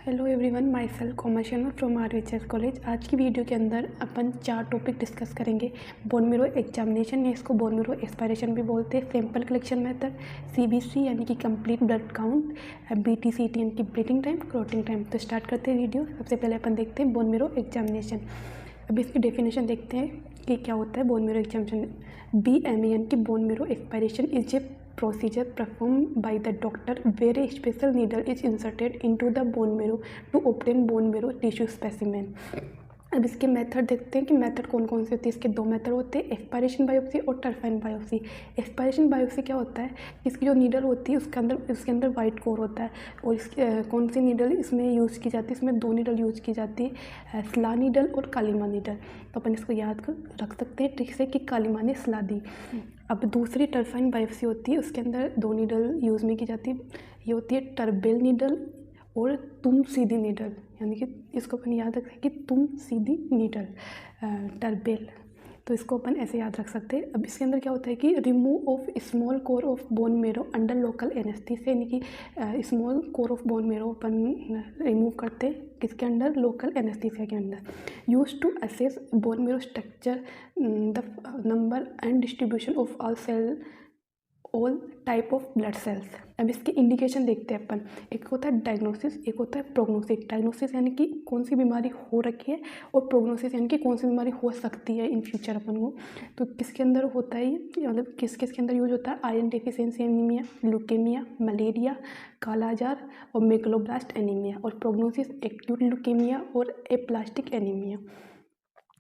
Hello everyone, my self Komal Sharma from RHS college. आज की video के अंदर अपन 4 टॉपिक डिस्कस करेंगे। बोन मैरो एग्जामिनेशन, या इसको बोन मैरो एस्पायरेशन भी बोलते हैं। सैंपल कलेक्शन मेथड, CBC यानी कि कंप्लीट ब्लड काउंट, BTCT यानी कि ब्लीडिंग टाइम, क्लॉटिंग टाइम। तो स्टार्ट करते हैं वीडियो। सबसे पहले अपन देखते हैं बोन मैरो एग्जामिनेशन। अब इसकी डेफिनेशन देखते हैं कि क्या होता है बोन मैरो एग्जामिनेशन। BME यानी कि bone marrow aspiration is a procedure performed by the doctor where a special needle is inserted into the bone marrow to obtain bone marrow tissue specimen। अब इसके मेथड देखते हैं कि method कौन कौन से होते हैं। इसके 2 मेथड होते हैं, एक्सपायरेशन बायोप्सी और टर्फाइन बायोप्सी। एक्सपायरेशन बायोप्सी क्या होता है, इसकी जो नीडल होती है उसके अंदर वाइट कोर होता है। और इसकी कौन सी नीडल इसमें यूज़ की जाती है, इसमें 2 नीडल यूज़ की जाती है, स्ला नीडल और कालीमा नीडल। तो अपन इसको याद कर रख सकते हैं ट्रिक से कि कालीमा ने स्ला दी। अब दूसरी टर्फाइन बायोप्सी होती है, उसके अंदर 2 नीडल यूज़ में की जाती है। ये होती है टर्बेल नीडल और तुम सीधी नीडल, यानी कि इसको अपन याद रखें कि तुम सीधी नीडल, टर्बेल। तो इसको अपन ऐसे याद रख सकते हैं। अब इसके अंदर क्या होता है कि remove of small core of bone marrow under local anaesthesia, यानी कि small core of bone marrow अपन रिमूव करते हैं किसके अंडर, लोकल एनेस्थीसिया के अंदर। Use to assess bone marrow structure, the number and distribution of all type of blood cells. अब इसके इंडिकेशन देखते हैं अपन। एक होता है डायग्नोसिस, एक होता है प्रोग्नोसिस। डायग्नोसिस यानी कि कौन सी बीमारी हो रखी है, और प्रोग्नोसिस यानी कि कौन सी बीमारी हो सकती है इन फ्यूचर अपन को। तो किसके अंदर होता है, मतलब किस किस के अंदर यूज होता है, iron deficiency anaemia, leukaemia, malaria, कालाजार और मेगलोब्लास्ट एनीमिया। और प्रोग्नोसिस एक्यूट ल्यूकेमिया और एप्लास्टिक एनीमिया।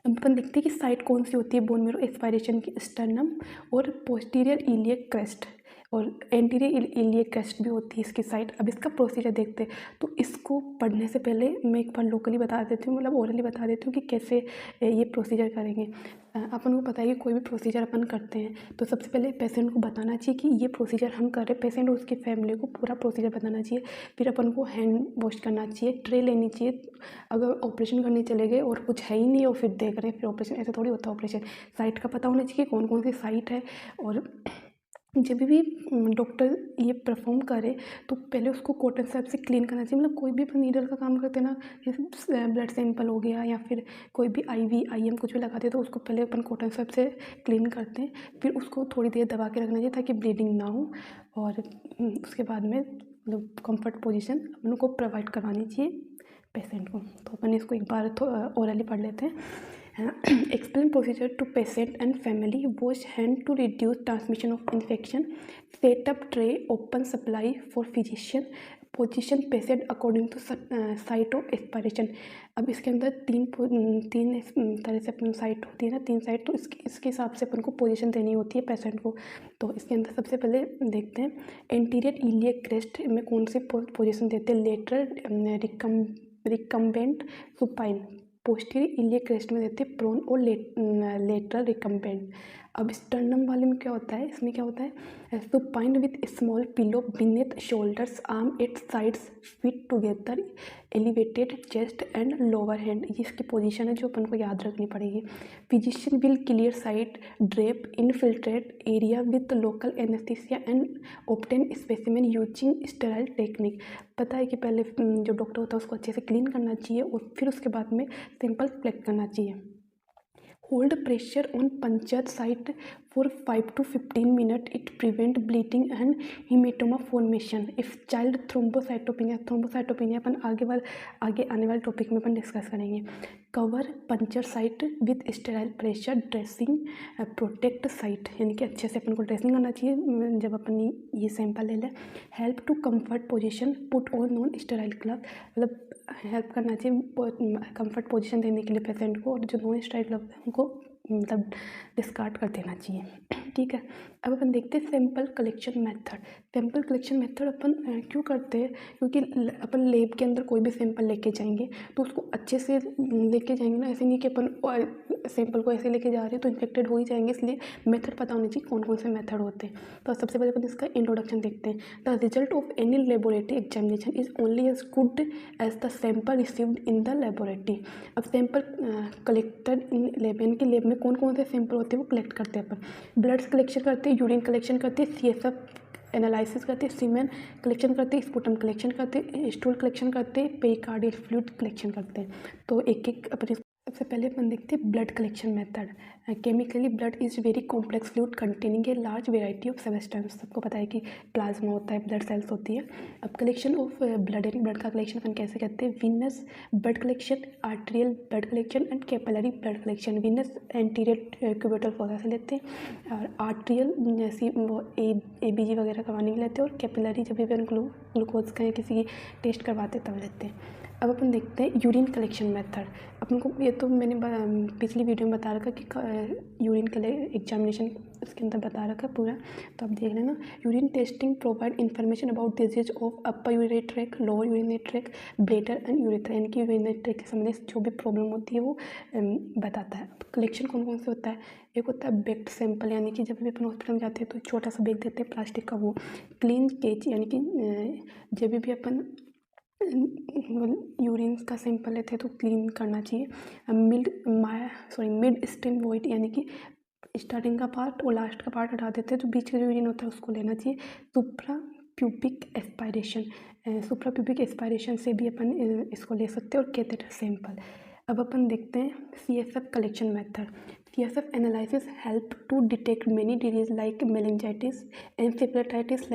अब अपन देखते हैं कि साइट कौन सी होती है बोन मैरो एस्पायरेशन की, स्टर्नम और पोस्टीरियर इलियक क्रेस्ट, और एंटीरियर इलियक क्रेस्ट भी होती है इसकी साइट। अब इसका प्रोसीजर देखते हैं। तो इसको पढ़ने से पहले मैं एक बार लोकली बता देती हूँ, मतलब ओरली बता देती हूँ कि कैसे ये प्रोसीजर करेंगे। अपन को पता है कि कोई भी प्रोसीजर अपन करते हैं तो सबसे पहले पेशेंट को बताना चाहिए कि ये प्रोसीजर हम कर रहे हैं। पेशेंट और उसकी फैमिली को पूरा प्रोसीजर बताना चाहिए। फिर अपन को हैंड वॉश करना चाहिए, ट्रे लेनी चाहिए। अगर ऑपरेशन करने चले गए और कुछ है ही नहीं और फिर देख रहे हैं फिर ऑपरेशन, ऐसा थोड़ी होता है ऑपरेशन। साइट का पता होना चाहिए कौन कौन सी साइट है। और जब भी डॉक्टर ये परफॉर्म करे तो पहले उसको कॉटन सैप से क्लीन करना चाहिए। मतलब कोई भी अपन नीडल का काम करते हैं ना, जैसे ब्लड सैंपल हो गया या फिर कोई भी IV IM कुछ भी लगाते हैं तो उसको पहले अपन कॉटन सैप से क्लीन करते हैं। फिर उसको थोड़ी देर दबा के रखना चाहिए ताकि ब्लीडिंग ना हो। और उसके बाद में मतलब कंफर्ट पोजीशन अपन को प्रोवाइड करवानी चाहिए पेशेंट को। तो अपन इसको एक बार ओरली पढ़ लेते हैं। Explain procedure to patient and family. Wash hand to reduce transmission of infection. Set up tray, open supply for physician. Position patient according to site of aspiration. अब इसके अंदर तीन तरह से अपन साइट होती है ना, 3 साइट। तो इसके हिसाब से अपन को पोजीशन देनी होती है पेशेंट को। तो इसके अंदर सबसे पहले देखते हैं एंटीरियर इलियक क्रेस्ट में कौन सी पोजीशन देते हैं। Lateral recumbent supine. Posterior iliac crest में देते हैं प्रोन और लेटरल रिकम्बेंट। अब स्टर्नम वाले में क्या होता है, इसमें क्या होता है, supine with small pillow beneath shoulders, arm at sides fit together, elevated chest and lower hand. ये इसकी पोजीशन है जो अपन को याद रखनी पड़ेगी। Physician will clear site, drape infiltrate area with local anaesthesia and obtain specimen using sterile technique. पता है कि पहले जो डॉक्टर होता है उसको अच्छे से क्लीन करना चाहिए और फिर उसके बाद में सैंपल कलेक्ट करना चाहिए। Hold pressure on puncture site for 5 to 15 minute. It prevent bleeding and haematoma formation. If child thrombocytopenia अपन आगे आने वाले टॉपिक में अपन डिस्कस करेंगे। Cover puncture site with sterile pressure dressing, protect site, यानी कि अच्छे से अपन को ड्रेसिंग करना चाहिए जब अपन ये सैंपल ले लें। Help to comfort position, put on non sterile glove, मतलब हेल्प करना चाहिए कंफर्ट पोजीशन देने के लिए पेशेंट को। और जो नॉन स्टेराइल ग्लव है उनको मतलब डिस्कार्ड कर देना चाहिए। ठीक है। अब अपन देखते हैं sample collection method. Sample collection method अपन क्यों करते हैं, क्योंकि अपन लैब के अंदर कोई भी सैंपल लेके जाएंगे तो उसको अच्छे से लेके जाएंगे ना। ऐसे नहीं कि अपन सैंपल को ऐसे लेके जा रहे हैं तो इन्फेक्टेड हो ही जाएंगे। इसलिए मेथड पता होनी चाहिए कौन कौन से मेथड होते हैं। तो सबसे पहले अपन इसका इंट्रोडक्शन देखते हैं। The result of any laboratory examination is only as good as the sample received in the laboratory. अब सैंपल कलेक्टेड इन लैब, यानी कि लैब में कौन कौन से सैंपल होते हैं वो कलेक्ट करते हैं अपन। ब्लड्स कलेक्शन करते हैं, यूरिन कलेक्शन करते हैं, CSF एनालिसिस करते, सीमेन कलेक्शन करते, स्पुटम कलेक्शन करते, स्टूल कलेक्शन करते, पेरिकार्डियल फ्लूइड कलेक्शन करते हैं। तो एक एक अपने सबसे पहले अपन देखते हैं blood collection method. Chemically blood is very complex fluid containing a large variety of substance. सबको पता है कि प्लाज्मा होता है, ब्लड सेल्स होती है। अब कलेक्शन ऑफ ब्लड यानी ब्लड का कलेक्शन अपन कैसे करते हैं? Venous blood collection, arterial blood collection and capillary blood collection. Venus anterior cubital fossa से लेते हैं, और आर्टेरियल जैसी वो ABG वगैरह करवाने के लेते हैं, और कैपिलरी जब भी अपन ग्लूकोज का या किसी की टेस्ट करवाते तब लेते हैं। अब अपन देखते हैं यूरिन कलेक्शन मेथड। अपन को ये तो मैंने पिछली वीडियो में बता रखा कि यूरिन एग्जामिनेशन उसके अंदर बता रखा पूरा, तो आप देख लेना। Urine testing provide information about disease of upper urinary tract, lower urinary tract, bladder and urethra, यानी कि यूरिनरी ट्रैक्ट के संबंधित जो भी प्रॉब्लम होती है वो बताता है। कलेक्शन कौन कौन से होता है? एक होता है बेक्ड सैंपल, यानी कि जब भी अपन हॉस्पिटल में जाते हैं तो छोटा सा बेग देते हैं प्लास्टिक का, वो। क्लीन केज, यानी कि जब भी अपन यूरिन का सैंपल लेते हैं तो क्लीन करना चाहिए। मिड स्ट्रीम वॉइड, यानी कि स्टार्टिंग का पार्ट और लास्ट का पार्ट हटा देते हैं, जो बीच का जो यूरिन होता है उसको लेना चाहिए। सुप्रा प्यूबिक एस्पायरेशन, सुप्रा प्यूबिक एस्पायरेशन से भी अपन इसको ले सकते हैं। और कैथेटर सैंपल। अब अपन देखते हैं CSF collection method. CSF analysis help to detect many disease like meningitis, encephalitis,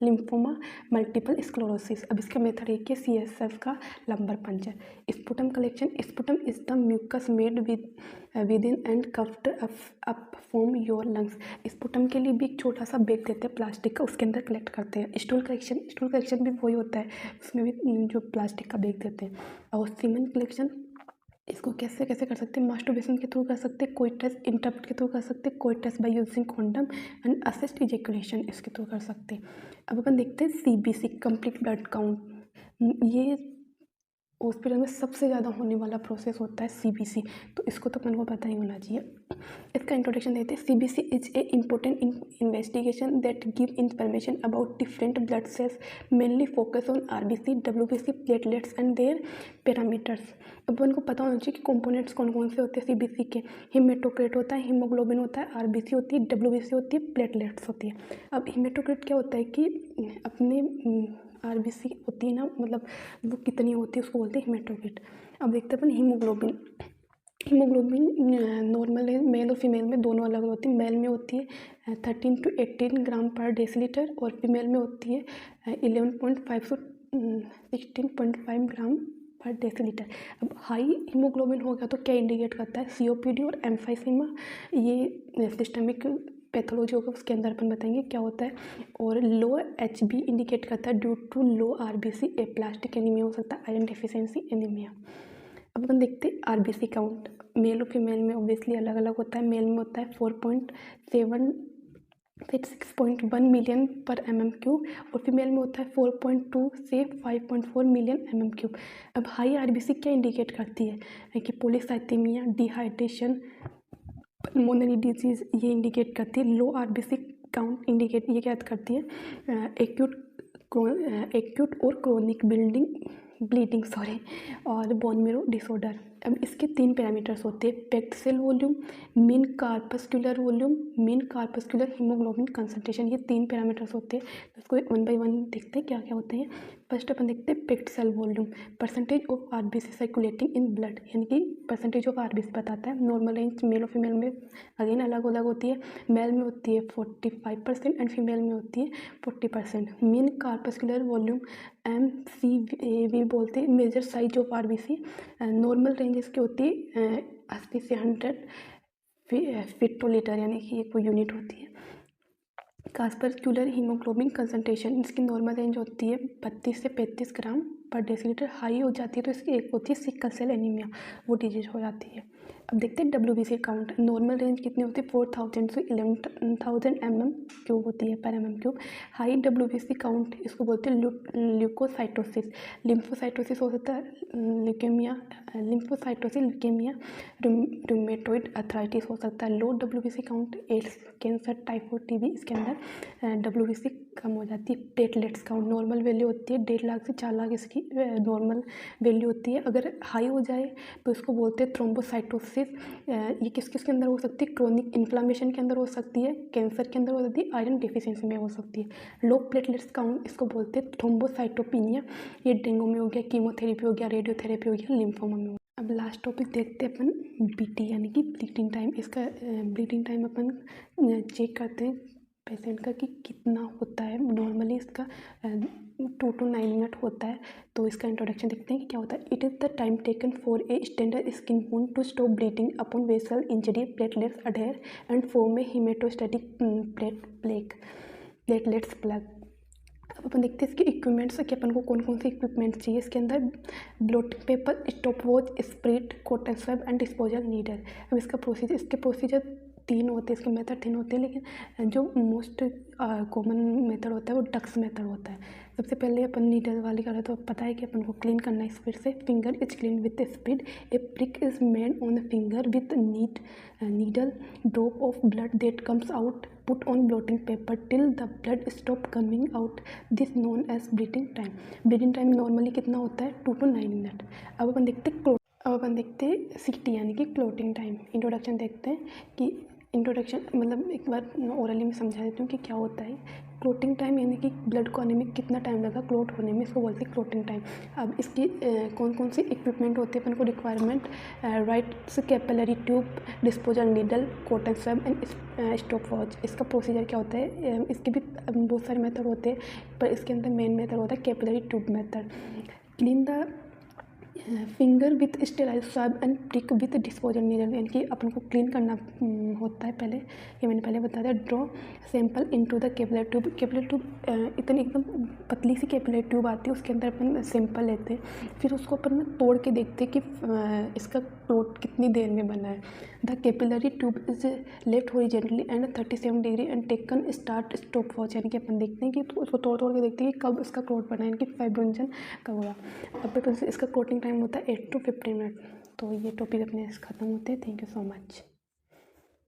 lymphoma, multiple sclerosis. अब इसका मेथड एक है CSF का lumbar puncture. Sputum collection, sputum is the mucus made within and coughed up from your lungs. Sputum के लिए भी एक छोटा सा बैग देते हैं प्लास्टिक का, उसके अंदर कलेक्ट करते हैं। स्टूल कलेक्शन भी वही होता है, उसमें भी जो प्लास्टिक का बैग देते हैं। और सीमेन कलेक्शन, इसको कैसे कैसे कर सकते हैं? मास्टरबेशन के थ्रू कर सकते हैं, कोइटस इंटरप्ट के थ्रू कर सकते हैं, coitus by using condom and assist ejaculation, इसके थ्रू कर सकते हैं। अब अपन देखते हैं CBC कंप्लीट ब्लड काउंट। ये हॉस्पिटल में सबसे ज़्यादा होने वाला प्रोसेस होता है CBC, तो इसको तो अपन को पता ही होना चाहिए। इसका इंट्रोडक्शन देते हैं। CBC is a important investigation that give information about different blood cells, mainly focus on RBC, WBC, platelets and their parameters. अब अपन को पता होना चाहिए कि कंपोनेंट्स कौन कौन से होते हैं CBC के। हेमेटोक्रिट होता है, हीमोग्लोबिन होता है, RBC होती है, WBC होती है, प्लेटलेट्स होती है। अब हेमेटोक्रिट क्या होता है कि अपने RBC होती है ना, मतलब वो कितनी होती है उसको बोलते हैं हेमेटोक्रिट। अब देखते हैं अपन हीमोग्लोबिन नॉर्मल है, मेल और फीमेल में दोनों अलग होती है। मेल में होती है 13 to 18 ग्राम पर डेसीलीटर, और फीमेल में होती है 11.5 to 16.5 ग्राम पर डेसीलीटर। अब हाई हीमोग्लोबिन हो गया तो क्या इंडिकेट करता है? COPD और एम्फाइसीमा, ये सिस्टमिक पैथोलॉजी होगा, उसके अंदर अपन बताएंगे क्या होता है। और लो HB इंडिकेट करता है due to low RBC, aplastic anaemia हो सकता है, आयरन डेफिशिएंसी एनीमिया। अब अपन देखते हैं RBC काउंट। मेल और फीमेल में ऑब्वियसली अलग अलग होता है। मेल में होता है 4.7 से 6.1 मिलियन पर mm3, और फीमेल में होता है 4.2 से 5.4 मिलियन mm3। अब हाई RBC क्या इंडिकेट करती है कि पॉलीसाइथेमिया, डिहाइड्रेशन, पल्मोनरी डिजीज, ये इंडिकेट करती है। लो RBC काउंट इंडिकेट ये क्या करती है? एक्यूट और क्रोनिक ब्लीडिंग और बोन मेरो डिसऑर्डर। अब इसके 3 पैरामीटर्स होते हैं: packed cell volume, mean corpuscular volume, mean corpuscular haemoglobin concentration. ये 3 पैरामीटर्स होते हैं। तो इसको 1 by 1 देखते हैं क्या क्या होते हैं। फर्स्ट अपन देखते हैं packed cell volume, percentage of RBC circulating in blood, यानी कि परसेंटेज ऑफ RBC बताता है। नॉर्मल रेंज मेल और फीमेल में अगेन अलग अलग होती है। मेल में होती है 45% एंड फीमेल में होती है 40%। मीन कार्पस्कुलर वॉल्यूम MCV बोलते हैं, major size of RBC। Normal range इसकी होती है 80 से 100 फेक्टोलीटर, यानी कि एक वो यूनिट होती है। कार्पस्कुलर हीमोग्लोबिन कंसंट्रेशन, इसकी नॉर्मल रेंज होती है 32 से 35 ग्राम पर डेसीलीटर। हाई हो जाती है तो इसकी एक होती है सिकल सेल एनीमिया, वो डिजीज हो जाती है। अब देखते हैं WBC काउंट। नॉर्मल रेंज कितनी होती है? 4000 से 11,000 mm³ होती है पर mm³। हाई WBC काउंट इसको बोलते हैं ल्यूकोसाइटोसिस। लिम्फोसाइटोसिस हो सकता है, leukaemia, lymphocytosis, leukaemia, rheumatoid arthritis हो सकता है। Low WBC count, AIDS, cancer, typhoid, TB, इसके अंदर WBC कम हो जाती है। प्लेटलेट्स काउंट नॉर्मल वैल्यू होती है 1.5 लाख से 4 लाख, इसकी नॉर्मल वैल्यू होती है। अगर हाई हो जाए तो इसको बोलते हैं थ्रोम्बोसाइटोसिस ट्यूबरकुलोसिस, ये किस किस के अंदर हो सकती है, क्रोनिक इन्फ्लामेशन के अंदर हो सकती है, कैंसर के अंदर हो सकती है, आयरन डिफिशिएंसी में हो सकती है। लो प्लेटलेट्स काउंट, इसको बोलते हैं थ्रोम्बोसाइटोपिनिया, ये डेंगू में हो गया, कीमोथेरेपी हो गया, रेडियोथेरेपी हो गया, लिम्फोमा में हो गया। अब लास्ट टॉपिक देखते हैं अपन बीटी यानी कि ब्लीडिंग टाइम। इसका ब्लीडिंग टाइम अपन चेक करते हैं पेशेंट का कि कितना होता है। नॉर्मली इसका 2 to 9 मिनट होता है। तो इसका इंट्रोडक्शन देखते हैं कि क्या होता है। It is the time taken for a standard skin wound to stop bleeding upon vessel injury, platelets adhere and form a haemostatic platelets plug. अब अपन देखते हैं इसके इक्विपमेंट्स कि अपन को कौन कौन से इक्विपमेंट्स चाहिए। इसके अंदर blotting paper, stop watch, spirit, cotton swab and disposal needle. अब इसके प्रोसीजर 3 होते हैं, इसके मेथड 3 होते हैं, लेकिन जो मोस्ट कॉमन मेथड होता है वो डक्स मेथड होता है। सबसे पहले अपन नीडल वाली करें तो पता है कि अपन को क्लीन करना है स्पीड से। Finger is clean with speed, a prick is made on the finger with needle, drop of blood that comes out put on blotting paper till the blood stop coming out, this known as bleeding time. Bleeding time normally कितना होता है, 2 to 9 minute. अब अपन देखते हैं सीटी यानी कि क्लोटिंग टाइम। इंट्रोडक्शन देखते हैं कि इंट्रोडक्शन मतलब एक बार ओरली में समझा देती हूँ कि क्या होता है। क्लोटिंग टाइम यानी कि ब्लड को आने में कितना टाइम लगा क्लोट होने में, इसको बोलते हैं क्लोटिंग टाइम। अब इसकी कौन कौन से इक्विपमेंट होते हैं अपन को requirement, right capillary tube, disposal needle, cotton swab and stop watch. इसका प्रोसीजर क्या होता है, इसके भी बहुत सारे मेथड होते हैं, पर इसके अंदर मेन मेथड होता है capillary tube method. Clean the finger with sterile swab and prick with disposal needle, यानी कि अपन को क्लीन करना होता है पहले, ये मैंने पहले बता दिया। Draw sample into the capillary tube. Capillary tube इतनी एकदम पतली सी कैपिलरी ट्यूब आती है, उसके अंदर अपन सैंपल लेते हैं, फिर उसको अपन तोड़ के देखते हैं कि इसका क्लोट कितनी देर में बना है। The capillary tube is left horizontally and 37 degree and taken start stop watch, यानी कि अपन देखते हैं कि उसको तोड़ के देखते हैं कि कब इसका क्लोट बना है, यानी कि फाइब्रोजन कब हुआ। अब इसका क्लोटिंग टाइम होता है 8 to 15 मिनट। तो ये टॉपिक अपने ख़त्म होते हैं। Thank you so much.